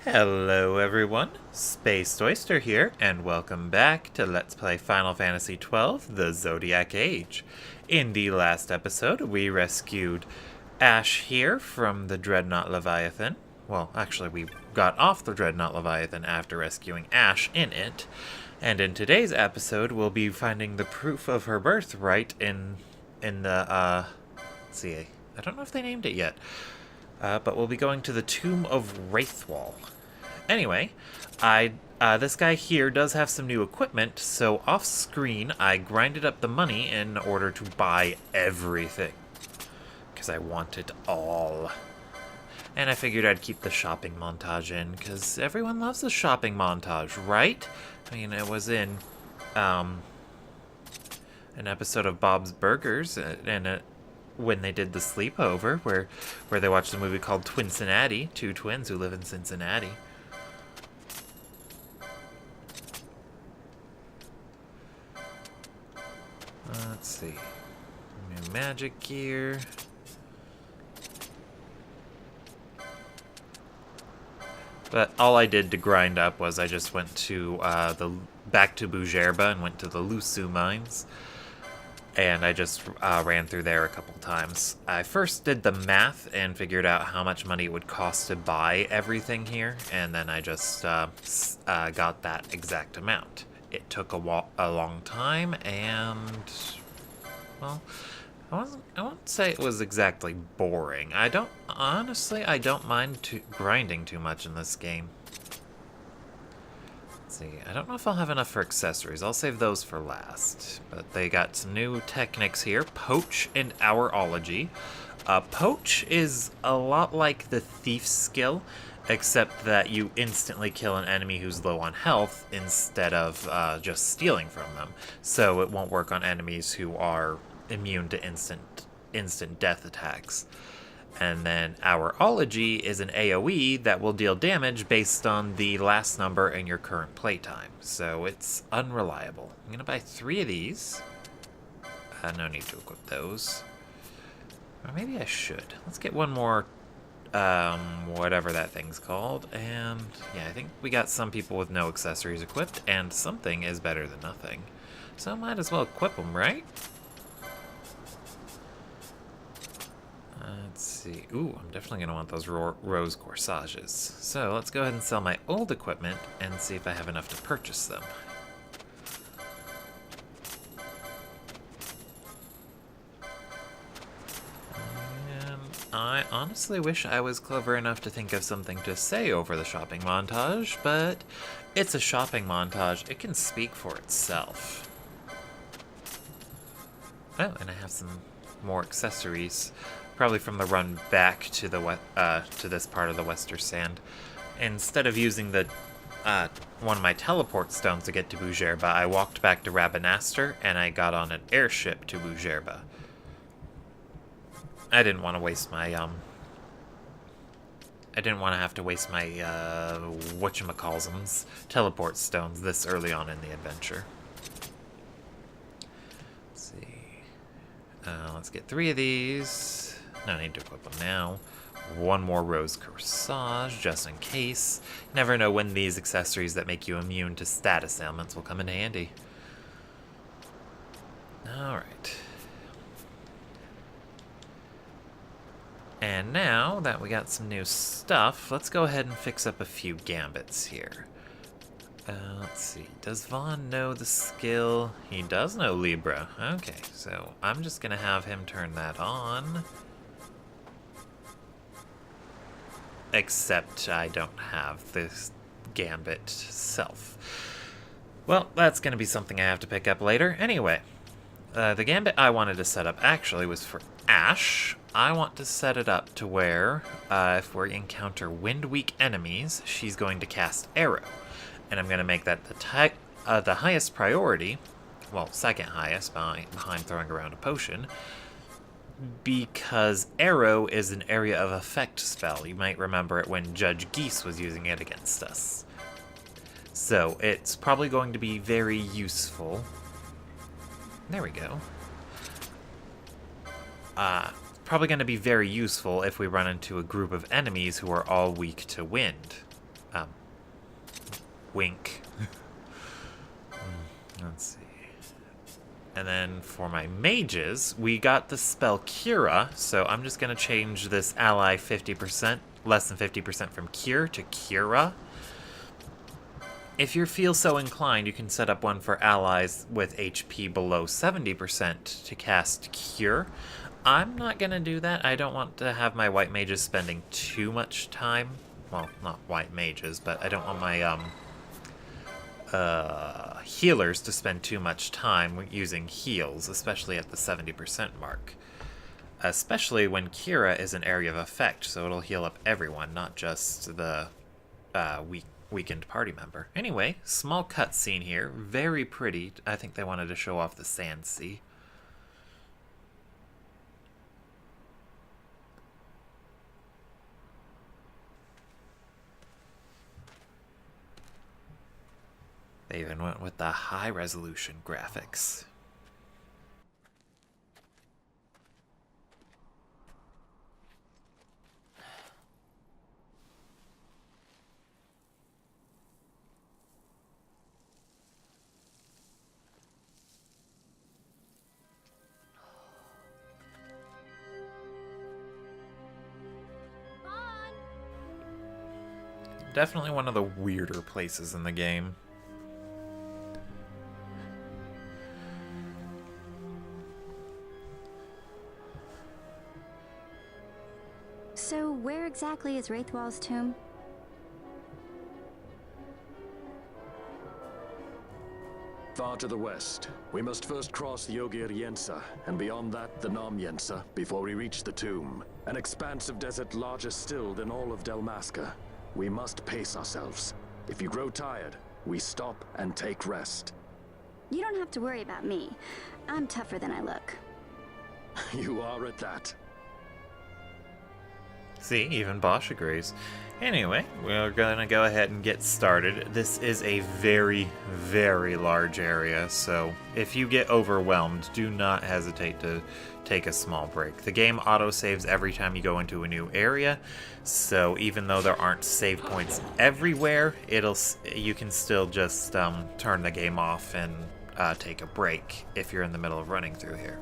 Hello everyone, Space Oyster here, and welcome back to Let's Play Final Fantasy XII The Zodiac Age. In the last episode, we rescued Ash here from the Dreadnought Leviathan. Well, actually, we got off the Dreadnought Leviathan after rescuing Ash in it. And in today's episode, we'll be finding the proof of her birthright in the, let's see, I don't know if they named it yet. But we'll be going to the Tomb of Raithwal. Anyway, this guy here does have some new equipment, so off-screen I grinded up the money in order to buy everything. Because I want it all. And I figured I'd keep the shopping montage in, because everyone loves the shopping montage, right? I mean, it was in an episode of Bob's Burgers, and when they did the sleepover, where they watched a movie called Twincinnati, two twins who live in Cincinnati. Let's see. New magic gear. But all I did to grind up was I just went to back to Bujerba and went to the Lusu mines. And I just ran through there a couple times. I first did the math and figured out how much money it would cost to buy everything here, and then I just got that exact amount. It took a long time, and, well, I won't say it was exactly boring. Honestly, I don't mind grinding too much in this game. See, I don't know if I'll have enough for accessories. I'll save those for last. But they got some new techniques here. Poach and Hourology. Poach is a lot like the Thief's skill, except that you instantly kill an enemy who's low on health instead of just stealing from them. So it won't work on enemies who are immune to instant death attacks. And then Hourology is an AoE that will deal damage based on the last number in your current playtime. So it's unreliable. I'm going to buy 3 of these. No need to equip those. Or maybe I should. Let's get one more, whatever that thing's called. And yeah, I think we got some people with no accessories equipped, and something is better than nothing. So I might as well equip them, right? Let's see. Ooh, I'm definitely going to want those rose corsages. So let's go ahead and sell my old equipment and see if I have enough to purchase them. And I honestly wish I was clever enough to think of something to say over the shopping montage, but it's a shopping montage. It can speak for itself. Oh, and I have some more accessories. Probably from the run back to the to this part of the Western Sand. Instead of using the one of my teleport stones to get to Bujerba, I walked back to Rabanastre and I got on an airship to Bujerba. I didn't want to waste my I didn't want to have to waste my whatchamacallsums teleport stones this early on in the adventure. Let's see. Let's get 3 of these. No need to equip them now. 1 more rose corsage, just in case. Never know when these accessories that make you immune to status ailments will come in handy. Alright. And now that we got some new stuff, let's go ahead and fix up a few gambits here. Let's see. Does Vaughn know the skill? He does know Libra. Okay, so I'm just going to have him turn that on. Except I don't have this gambit self. Well, that's going to be something I have to pick up later. Anyway, the gambit I wanted to set up actually was for Ash. I want to set it up to where if we encounter wind-weak enemies, she's going to cast Arrow. And I'm going to make that the highest priority, well, second highest behind throwing around a potion, because Arrow is an area of effect spell. You might remember it when Judge Geese was using it against us. So it's probably going to be very useful. There we go. Probably going to be very useful if we run into a group of enemies who are all weak to wind. Wink. Let's see. And then for my mages, we got the spell Cura, so I'm just going to change this ally 50%, less than 50% from Cure to Cura. If you feel so inclined, you can set up one for allies with HP below 70% to cast Cure. I'm not going to do that. I don't want to have my white mages spending too much time. Well, not white mages, but I don't want my healers to spend too much time using heals, especially at the 70% mark. Especially when Cura is an area of effect, so it'll heal up everyone, not just the weakened party member. Anyway, small cutscene here, very pretty. I think they wanted to show off the Sandsea. They even went with the high-resolution graphics. Definitely one of the weirder places in the game. So, where exactly is Raithwal's tomb? Far to the west. We must first cross the Ogir Yensa, and beyond that, the Nam Yensa, before we reach the tomb. An expanse of desert larger still than all of Delmasca. We must pace ourselves. If you grow tired, we stop and take rest. You don't have to worry about me. I'm tougher than I look. You are at that. See, even Bosch agrees. Anyway, we're gonna go ahead and get started. This is a very, very large area, so if you get overwhelmed, do not hesitate to take a small break. The game autosaves every time you go into a new area, so even though there aren't save points everywhere, you can still just turn the game off and take a break if you're in the middle of running through here.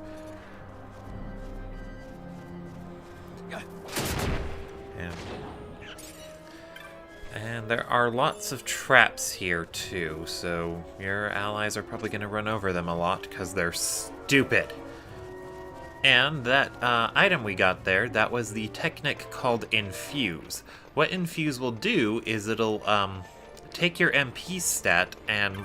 And there are lots of traps here too, so your allies are probably going to run over them a lot because they're stupid. And that item we got there, that was the technique called Infuse. What Infuse will do is it'll take your MP stat and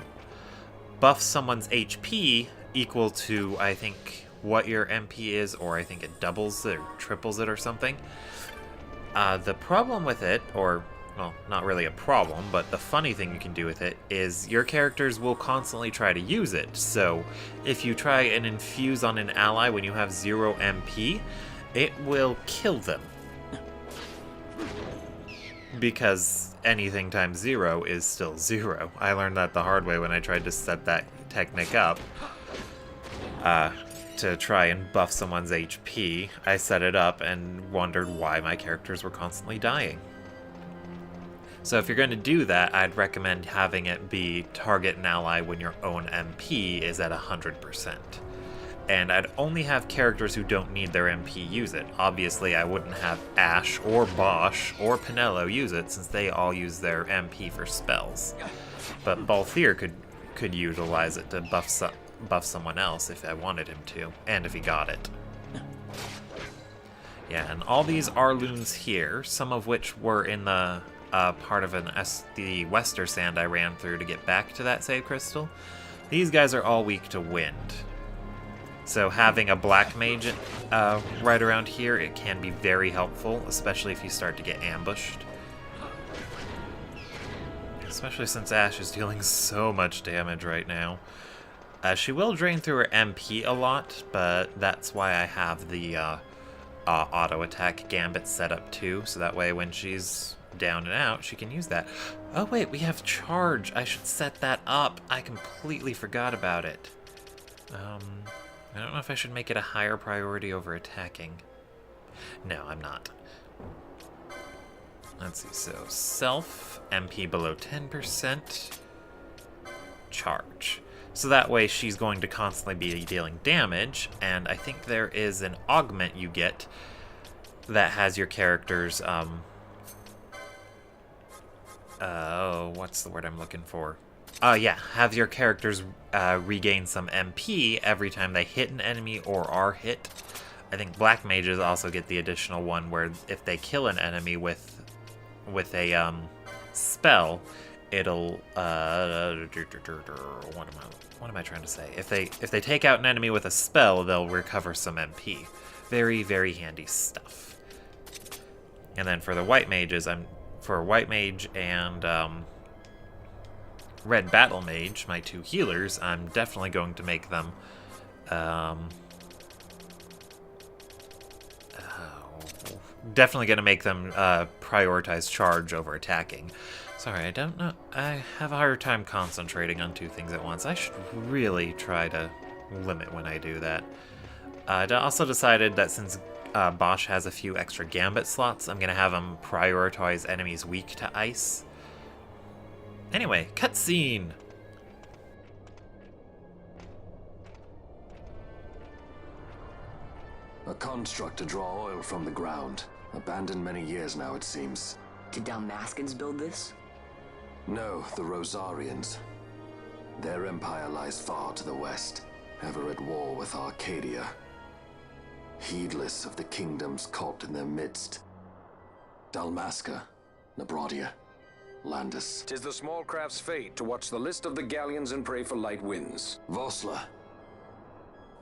buff someone's HP equal to, I think, what your MP is, or I think it doubles it or triples it or something. The problem with it, or well, not really a problem, but the funny thing you can do with it is your characters will constantly try to use it. So if you try and infuse on an ally when you have 0 MP, it will kill them. Because anything times 0 is still 0. I learned that the hard way when I tried to set that technique up. To try and buff someone's HP, I set it up and wondered why my characters were constantly dying. So if you're going to do that, I'd recommend having it be target an ally when your own MP is at 100%. And I'd only have characters who don't need their MP use it. Obviously, I wouldn't have Ashe or Bosch or Pinello use it since they all use their MP for spells. But Balthier could utilize it to buff someone else if I wanted him to, and if he got it. Yeah, and all these Arloons here, some of which were in the part of the Wester Sand I ran through to get back to that save crystal. These guys are all weak to wind. So having a black mage right around here, it can be very helpful, especially if you start to get ambushed. Especially since Ashe is dealing so much damage right now. She will drain through her MP a lot, but that's why I have the auto attack gambit set up too, so that way when she's down and out, she can use that. Oh wait, we have charge. I should set that up. I completely forgot about it. I don't know if I should make it a higher priority over attacking. No, I'm not. Let's see, so self, MP below 10%, charge. So that way she's going to constantly be dealing damage, and I think there is an augment you get that has your characters, what's the word I'm looking for? Yeah, have your characters regain some MP every time they hit an enemy or are hit. I think black mages also get the additional one where if they kill an enemy with a spell, it'll what am I trying to say? If they take out an enemy with a spell, they'll recover some MP. Very, very handy stuff. And then for the white mages, for white mage and red battle mage, my two healers, I'm definitely going to make them prioritize charge over attacking. Sorry, I don't know. I have a harder time concentrating on two things at once. I should really try to limit when I do that. I also decided that since Bosch has a few extra gambit slots, I'm going to have him prioritize enemies weak to ice. Anyway, cutscene! A construct to draw oil from the ground. Abandoned many years now, it seems. Did Dalmaskans build this? No, the Rosarians. Their empire lies far to the west, ever at war with Arcadia. Heedless of the kingdoms caught in their midst. Dalmasca, Nabrodia, Landis. 'Tis the small craft's fate to watch the list of the galleons and pray for light winds. Vossler,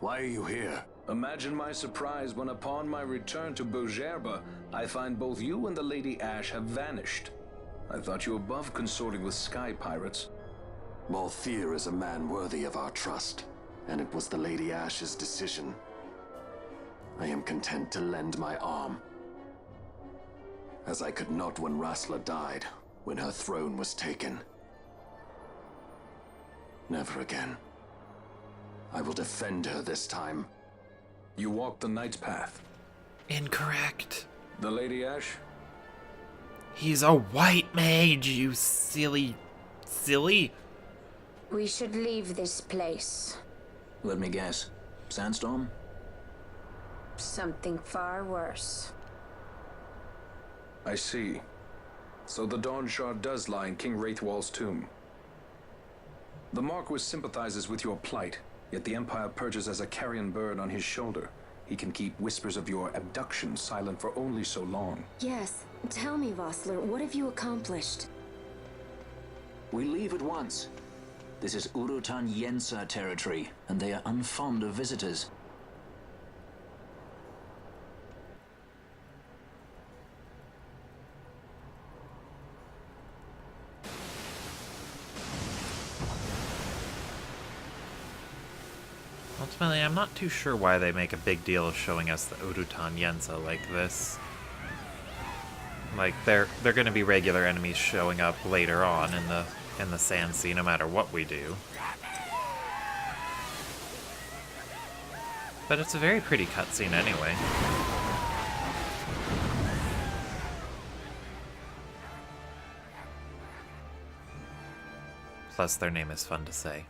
why are you here? Imagine my surprise when upon my return to Bogerba, I find both you and the Lady Ash have vanished. I thought you above consorting with sky pirates. Balthier is a man worthy of our trust, and it was the Lady Ash's decision. I am content to lend my arm, as I could not when Rassler died, when her throne was taken. Never again. I will defend her this time. You walked the Knight's Path. Incorrect. The Lady Ash? He's a white mage, you silly. We should leave this place. Let me guess. Sandstorm? Something far worse. I see. So the Dawn Shard does lie in King Raithwal's tomb. The Marquis sympathizes with your plight, yet the Empire perches as a carrion bird on his shoulder. He can keep whispers of your abduction silent for only so long. Yes. Tell me, Vossler, what have you accomplished? We leave at once. This is Ogir Yensa territory, and they are unfond of visitors. Ultimately, I'm not too sure why they make a big deal of showing us the Ogir Yensa like this. Like, they're going to be regular enemies showing up later on in the Sandsea, no matter what we do. But it's a very pretty cutscene anyway. Plus, their name is fun to say.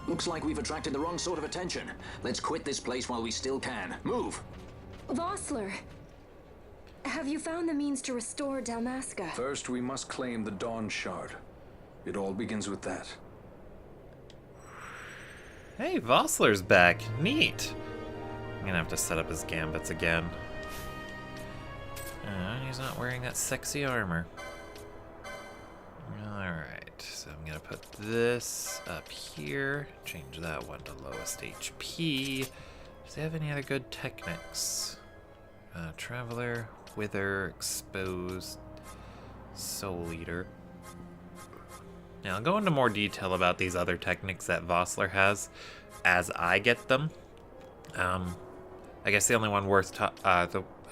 Looks like we've attracted the wrong sort of attention. Let's quit this place while we still can. Move! Vossler! Have you found the means to restore Dalmasca? First, we must claim the Dawn Shard. It all begins with that. Hey, Vossler's back. Neat. I'm gonna have to set up his gambits again. And he's not wearing that sexy armor. Alright, so I'm gonna put this up here. Change that one to lowest HP. Does he have any other good techniques? Traveler, Wither, Exposed, Soul Eater. Now, I'll go into more detail about these other techniques that Vossler has as I get them. I guess the only one worth I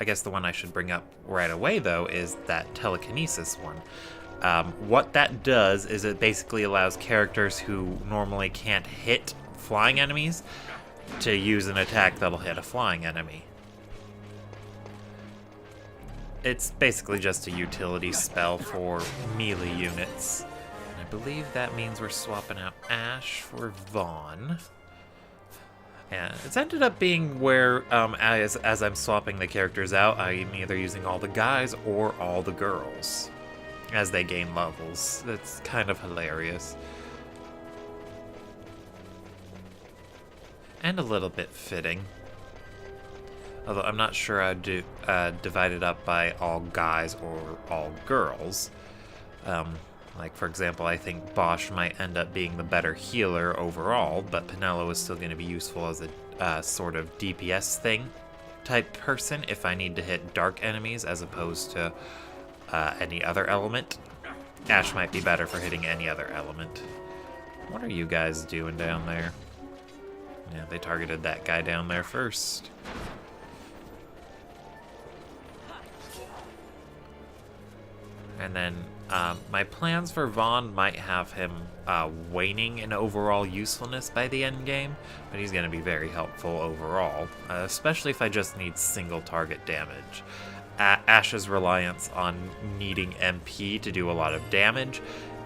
guess the one I should bring up right away, though, is that telekinesis one. What that does is it basically allows characters who normally can't hit flying enemies to use an attack that'll hit a flying enemy. it's basically just a utility spell for melee units. And I believe that means we're swapping out Ash for Vaughn. And it's ended up being where, as I'm swapping the characters out, I'm either using all the guys or all the girls as they gain levels. That's kind of hilarious. And a little bit fitting. Although I'm not sure I'd divide it up by all guys or all girls. Like, for example, I think Bosch might end up being the better healer overall, but Penelo is still going to be useful as a sort of DPS thing type person if I need to hit dark enemies as opposed to any other element. Ash might be better for hitting any other element. What are you guys doing down there? Yeah, they targeted that guy down there first. And then my plans for Vaughn might have him waning in overall usefulness by the end game, but he's going to be very helpful overall, especially if I just need single target damage. Ash's reliance on needing MP to do a lot of damage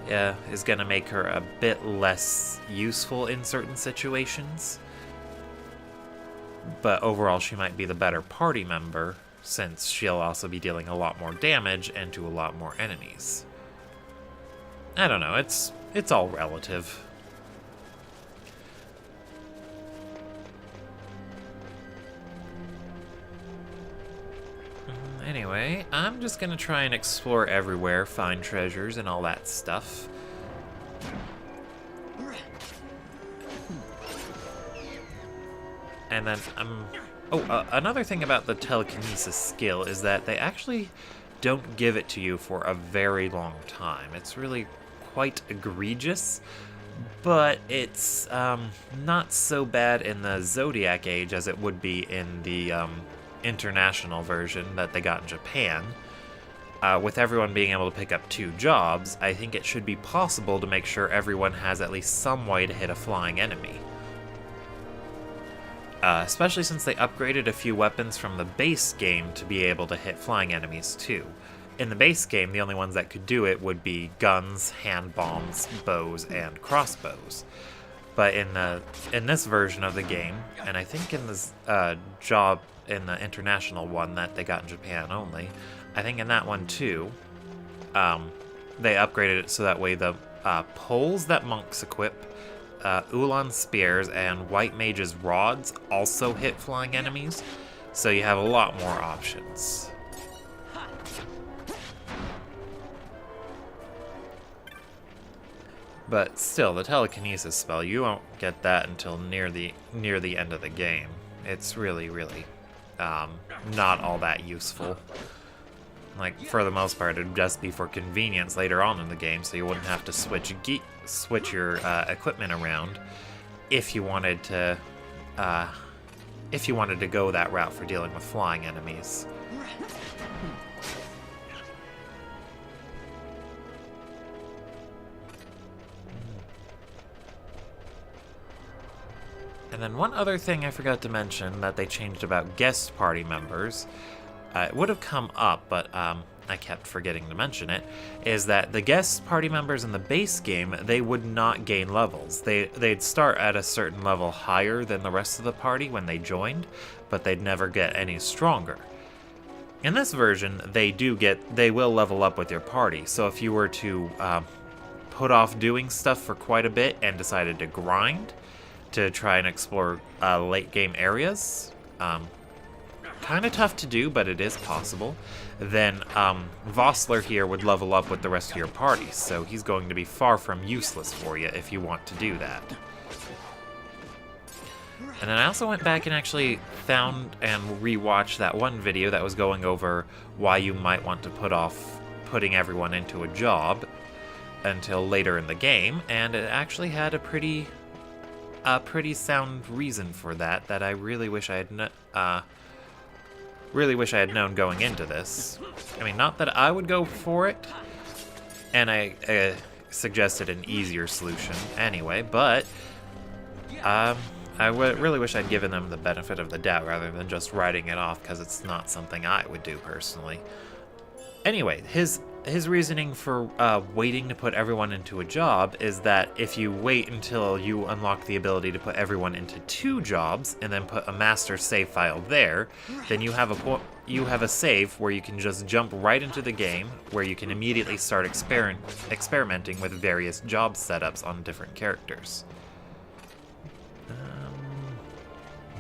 is going to make her a bit less useful in certain situations, but overall she might be the better party member, since she'll also be dealing a lot more damage and to a lot more enemies. I don't know, it's all relative. Anyway, I'm just gonna try and explore everywhere, find treasures and all that stuff. And then another thing about the telekinesis skill is that they actually don't give it to you for a very long time. It's really quite egregious, but it's not so bad in the Zodiac Age as it would be in the international version that they got in Japan. With everyone being able to pick up 2 jobs, I think it should be possible to make sure everyone has at least some way to hit a flying enemy. Especially since they upgraded a few weapons from the base game to be able to hit flying enemies too. In the base game, the only ones that could do it would be guns, hand bombs, bows, and crossbows. But in this version of the game, and I think in this job in the international one that they got in Japan only, I think in that one too, they upgraded it so that way the poles that monks equip, Ulan spears, and white mage's rods also hit flying enemies, so you have a lot more options. But still, the telekinesis spell, you won't get that until near the end of the game. It's really, really not all that useful. Like, for the most part, it'd just be for convenience later on in the game, so you wouldn't have to switch your equipment around if you wanted to go that route for dealing with flying enemies. And then one other thing I forgot to mention that they changed about guest party members, it would have come up, but I kept forgetting to mention it, is that the guest party members in the base game, they would not gain levels. They'd start at a certain level higher than the rest of the party when they joined, but they'd never get any stronger. In this version, they will level up with your party, so if you were to put off doing stuff for quite a bit and decided to grind to try and explore late game areas, kind of tough to do, but it is possible, then Vossler here would level up with the rest of your party, so he's going to be far from useless for you if you want to do that. And then I also went back and actually found and rewatched that one video that was going over why you might want to put off putting everyone into a job until later in the game, and it actually had a pretty sound reason for that I really wish I had known going into this. I mean, not that I would go for it, and I suggested an easier solution anyway, but I really wish I'd given them the benefit of the doubt rather than just writing it off, because it's not something I would do personally. Anyway, his reasoning for waiting to put everyone into a job is that if you wait until you unlock the ability to put everyone into 2 jobs and then put a master save file there, then you have a save where you can just jump right into the game, where you can immediately start experimenting with various job setups on different characters.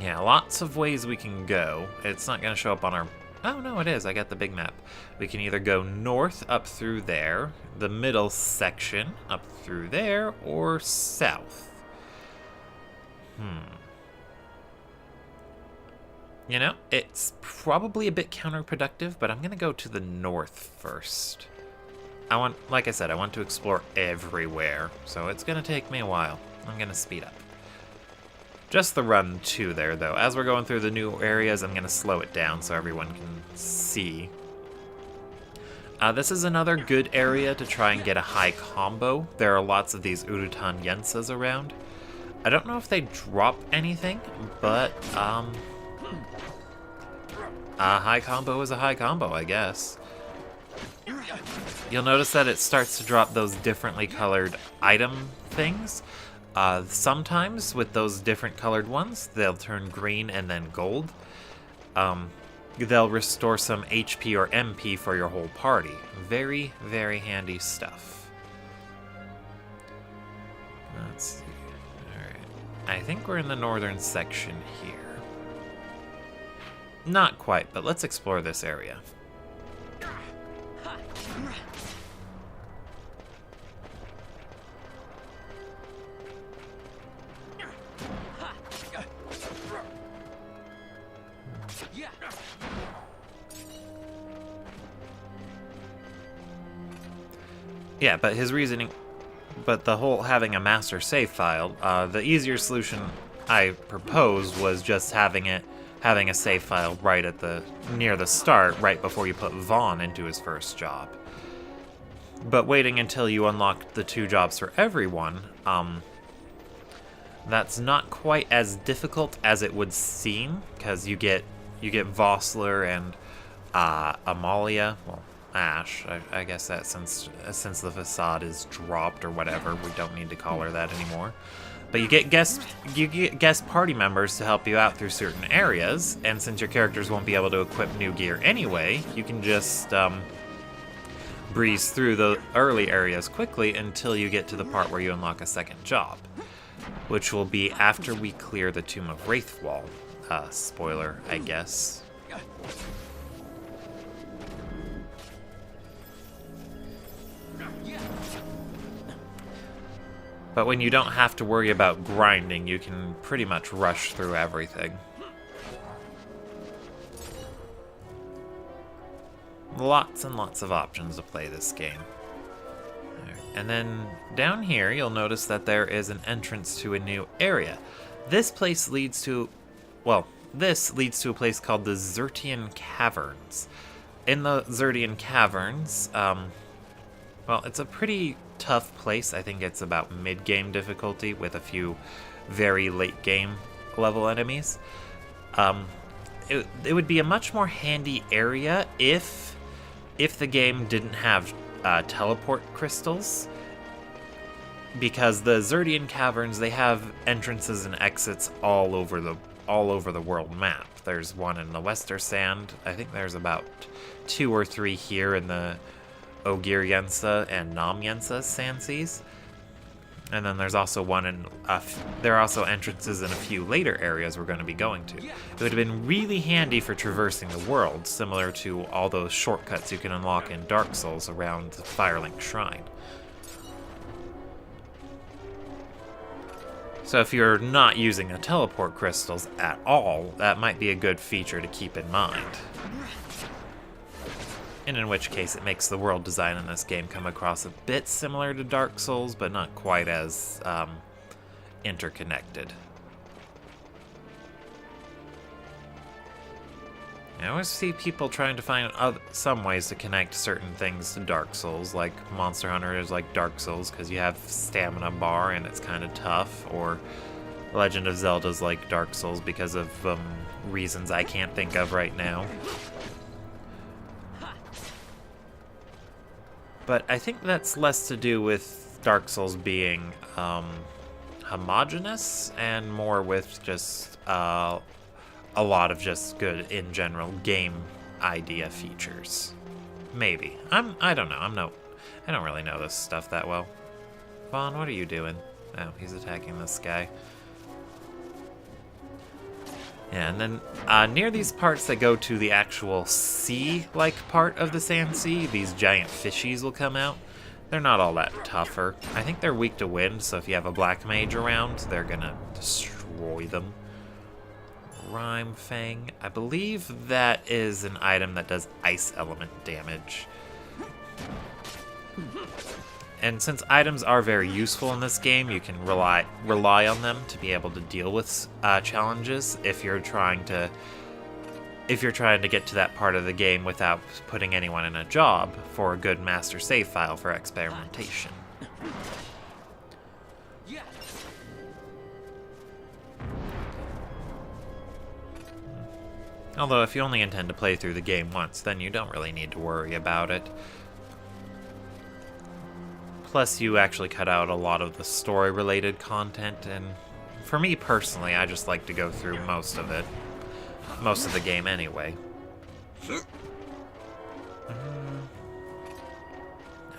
Yeah, lots of ways we can go. It's not going to show up on our... Oh, no, it is. I got the big map. We can either go north up through there, the middle section up through there, or south. You know, it's probably a bit counterproductive, but I'm going to go to the north first. Like I said, I want to explore everywhere, so it's going to take me a while. I'm going to speed up. Just the run to there, though. As we're going through the new areas, I'm going to slow it down so everyone can see. This is another good area to try and get a high combo. There are lots of these Ogir Yensas around. I don't know if they drop anything, but a high combo is a high combo, I guess. You'll notice that it starts to drop those differently colored item things. Sometimes with those different colored ones, they'll turn green and then gold. They'll restore some HP or MP for your whole party. Very, very handy stuff. Let's see. Alright. I think we're in the northern section here. Not quite, but let's explore this area. Yeah, but his reasoning, but the whole having a master save file, the easier solution I proposed was just having a save file right at near the start, right before you put Vaughn into his first job. But waiting until you unlock the 2 jobs for everyone, that's not quite as difficult as it would seem, because you get Vossler and Amalia, well, Ash, I guess that since the facade is dropped or whatever, we don't need to call her that anymore. But you get guest party members to help you out through certain areas, and since your characters won't be able to equip new gear anyway, you can just breeze through the early areas quickly until you get to the part where you unlock a second job, which will be after we clear the Tomb of Raithwal. Spoiler, I guess. But when you don't have to worry about grinding, you can pretty much rush through everything. Lots and lots of options to play this game. And then down here, you'll notice that there is an entrance to a new area. This leads to a place called the XII Caverns. In the XII Caverns, well, it's a pretty tough place. I think it's about mid-game difficulty with a few very late-game level enemies. It would be a much more handy area if the game didn't have teleport crystals, because the XII Caverns, they have entrances and exits all over the world map. There's one in the Western Sand. I think there's about 2 or 3 here in the Ogir Yensa and Yensa Sandseas. And then there's also there are also entrances in a few later areas we're going to be going to. It would have been really handy for traversing the world, similar to all those shortcuts you can unlock in Dark Souls around the Firelink Shrine. So if you're not using the teleport crystals at all, that might be a good feature to keep in mind. And in which case it makes the world design in this game come across a bit similar to Dark Souls, but not quite as interconnected. I always see people trying to find some ways to connect certain things to Dark Souls, like Monster Hunter is like Dark Souls because you have stamina bar and it's kind of tough, or Legend of Zelda's like Dark Souls because of reasons I can't think of right now. But I think that's less to do with Dark Souls being homogenous and more with just a lot of just good in general game idea features. Maybe. I don't know. I don't really know this stuff that well. Vaughn, what are you doing? Oh, he's attacking this guy. Yeah, and then near these parts that go to the actual sea-like part of the Sandsea, these giant fishies will come out. They're not all that tougher. I think they're weak to wind, so if you have a black mage around, they're gonna destroy them. Rhyme Fang. I believe that is an item that does ice element damage. And since items are very useful in this game, you can rely on them to be able to deal with challenges if you're trying to get to that part of the game without putting anyone in a job for a good master save file for experimentation. Although if you only intend to play through the game once, then you don't really need to worry about it. Plus, you actually cut out a lot of the story-related content, and for me personally, I just like to go through most of it. Most of the game anyway.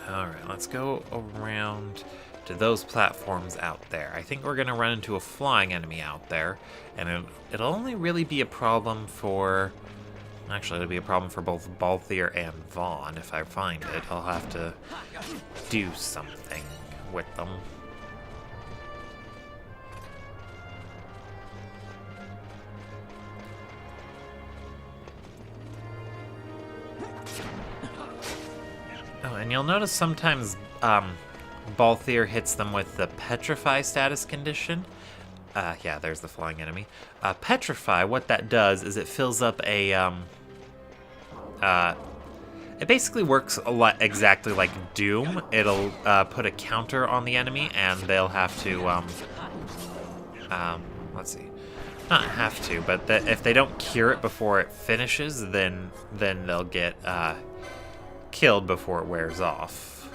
Alright, let's go around to those platforms out there. I think we're going to run into a flying enemy out there, and it'll only really be a problem for... Actually, it'll be a problem for both Balthier and Vaughn. If I find it, I'll have to do something with them. Oh, and you'll notice sometimes Balthier hits them with the Petrify status condition. Yeah, there's the flying enemy. Petrify, what that does is it fills up a, it basically works a lot exactly like Doom. It'll put a counter on the enemy, and they'll have to, let's see. Not have to, but if they don't cure it before it finishes, then they'll get killed before it wears off.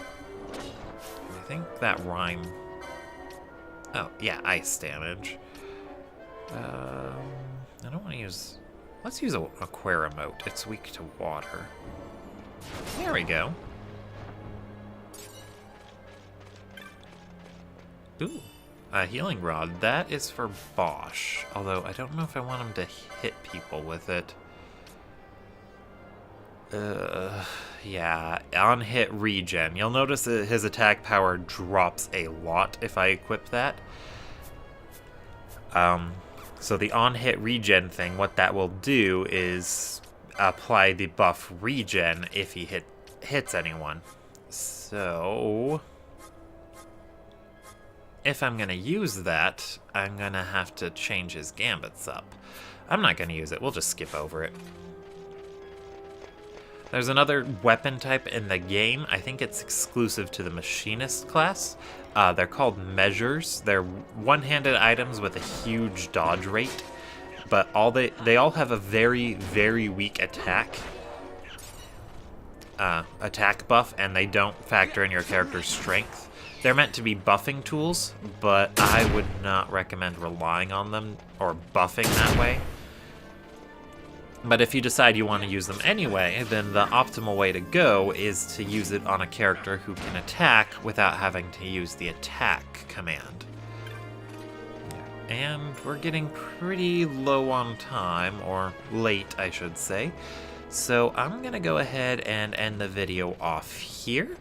I think that rhyme... Oh, yeah, ice damage. I don't want to use... Let's use a Aquaremote. It's weak to water. There we go. Ooh, a Healing Rod. That is for Bosch. Although, I don't know if I want him to hit people with it. Yeah, on hit regen. You'll notice that his attack power drops a lot if I equip that. So the on hit regen thing, what that will do is apply the buff regen if he hits anyone. So if I'm gonna use that, I'm gonna have to change his gambits up. I'm not gonna use it, we'll just skip over it. There's another weapon type in the game. I think it's exclusive to the Machinist class. They're called Measures. They're one-handed items with a huge dodge rate, but they all have a very, very weak attack buff, and they don't factor in your character's strength. They're meant to be buffing tools, but I would not recommend relying on them or buffing that way. But if you decide you want to use them anyway, then the optimal way to go is to use it on a character who can attack without having to use the attack command. And we're getting pretty low on time, or late I should say. So I'm going to go ahead and end the video off here.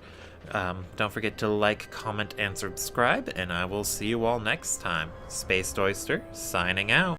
Don't forget to like, comment, and subscribe, and I will see you all next time. Spaced Oyster, signing out.